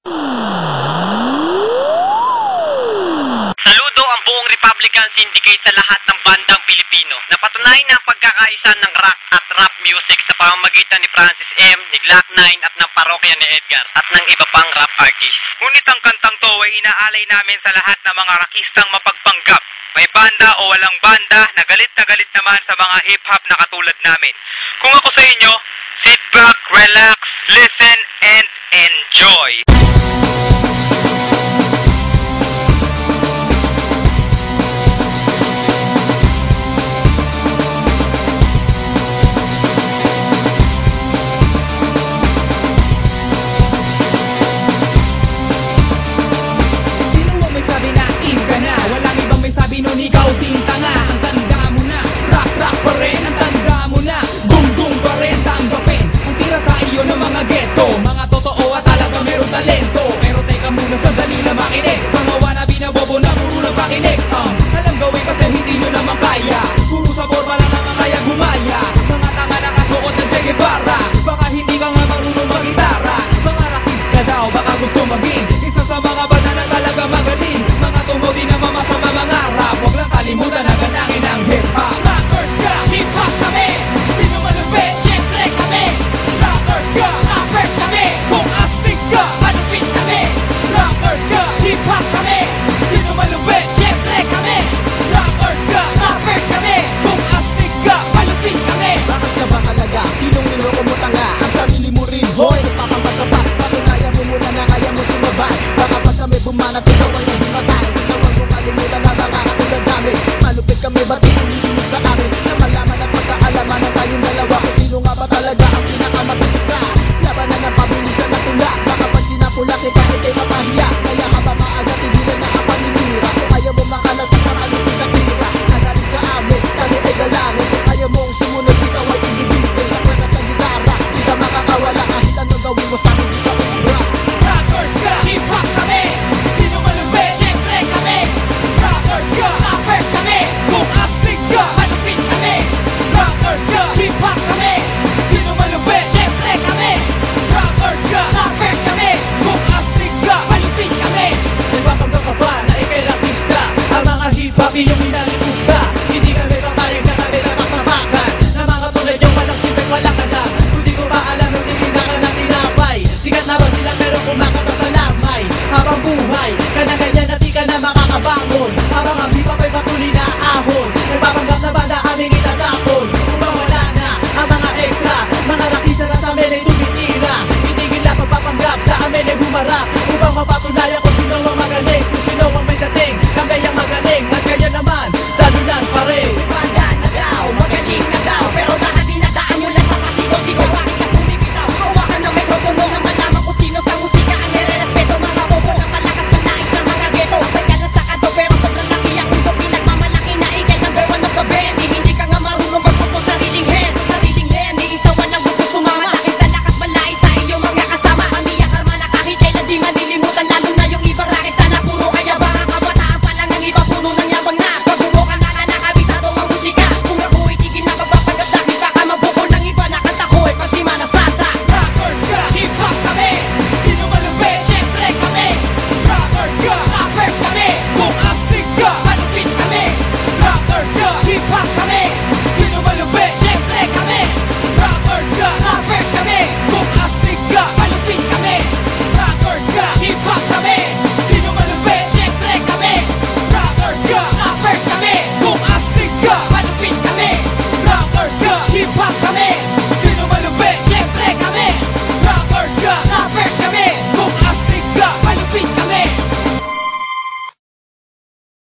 Saludo ang buong Republican Syndicate sa lahat ng bandang Pilipino. Napatunayan na ang pagkakaisa ng rock at rap music sa pamamagitan ni Francis M., ni Glock 9 at ng parokya ni Edgar at ng iba pang rap artist. Ngunit ang kantang to ay inaalay namin sa lahat ng mga rakistang mapagpanggap. May banda o walang banda, na galit naman sa mga hip-hop na katulad namin. Kung ako sa inyo, sit back, relax, listen, and enjoy. Nun ikaw tinta nga, ang tanda mo na. Rock pa rin, ang tanda mo na. Gung pa rin, tanggapin ang tira sa iyo ng mga ghetto. Mga totoo at talaga meron talento. Pero teka muna, sandali na makinig. Mga wannabe na bobo na puro na pakinig. Alam gawin kasi hindi nyo naman kaya. Puro sa forma lang ang kaya gumaya. Mga tanga na kasuot ng Che Guevara. Baka hindi ka nga marunong mag-gitara. Mga rakista daw, baka gusto maging isa sa mga banda na talaga magaling. Mga tumodi na mamasama mga rap. Huwag lang kalimutan na galangin ang hip-hop. Rockers ka, hip-hop kami. Sino malupit, syempre kami. Rockers ka, rappers kami. Kung astig ka, malupit kami. Rockers ka, hip-hop kami. Sino malupit, syempre kami. Rockers ka, rappers kami. Kung astig ka, malupit kami. Bakit ka ba talaga? Sinong niloko mo tanga? Ang sarili mo rin, hoy. Papapagkapat, patunayan mo muna na kaya mo sumabay. Baka pag kami bumanat, ikaw ay nahimatay. Ikaw ang kalimutan na baka katulad namin. Malupit kami, ba't iniinis sa amin? Na malaman at magkaalaman na tayong dalawa. Kung sino nga ba talaga ang pinakamatisa? Labanan ng pabilisan na tula. Baka pag sinapula kita, ikay mapahiya. Kaya ka ba maaga, tigilan na ang paninira? Kung ayaw mo makalas sa paralupit na tira, nagaling sa amin, kami ay galangin. Kung ayaw mong sumunod, ikaw ay ibibigay. Sa kwenta sa gitara, di ka makakawala. Kahit anong gawin mo sa akin, di ka umura. Rockers ka, hip-hop kami. Sino malupit, syempre kami. Rockers ka, rappers kami. Kung astig ka, malupit kami. Rockers ka, hip-hop kami. Sino malupit, syempre kami. Rockers ka, rappers kami. Kung astig ka, malupit kami. Nagpapanggap ka ba na ikay rakista? Ang mga hip-hop iyong inalimusta. Hindi kami papayag na kami nakakapakan. Na mga tulad yung walang sipag, walang alam. Kung di ko ba alam, hindi ka na tinapay. Sikat na ba sila pero kumakata sa lamay. Habang buhay, ka na ganyan na di ka na makakabangon. Habang ang hip-hop ay patuloy na ahon. Nagpapanggap na banda aming itatapon. Kung wala na ang mga extra, mga rakisa na sa amin ay tumitira. Itigil na pagpapanggap sa amin ay humarap. Upang mapatunayan kung sino ang magaling, kung sino ang may dating, kami ang magaling. At kaya naman, talunan pa rin. Banda na daw, magaling na daw. Pero lahat dinadaan nyo lang sa pasigaw-sigaw. Bakit ka pumipitaw? Hawakan ng mikropono na malaman kung sino sa musika ang nire-respeto. Mga bobo na malakas malaik sa mga ghetto. Kapag ka lang sa kanto pero sobrang laki ang uso. Pinagmamalaki na ikay number one of the band. Hindi ka nga marunong magpupo sariling head. Sariling head, ni isa walang gusto sumama. Dahil sa lakas malait sa iyong mga kasama. Pamiyak karma na kahit kailan di malilimutan. Lalo na yung ibang rakita na puro kayabangan. Kabataan pa lang ang iba puno ng yabang na. Pagbubo ka na lang nakabisado ang musika. Kung ako itigil na pagpapanggap dahil baka mabukol ng iba na kanta ko ay pati manasasa. Rockers ka, hip-hop kami. Sino malupit, syempre kami. Rockers ka, rappers kami. Kung astig ka, malupit kami. Rockers ka, hip-hop kami. Sino malupit, syempre kami. Rockers ka, rappers kami. Kung astig ka, malupit kami. Rockers ka, hip-hop kami. Sino malupit, syempre kami. Rockers ka, rappers kami. Kung astig ka, malupit kami. Rockers ka, hip-hop kami.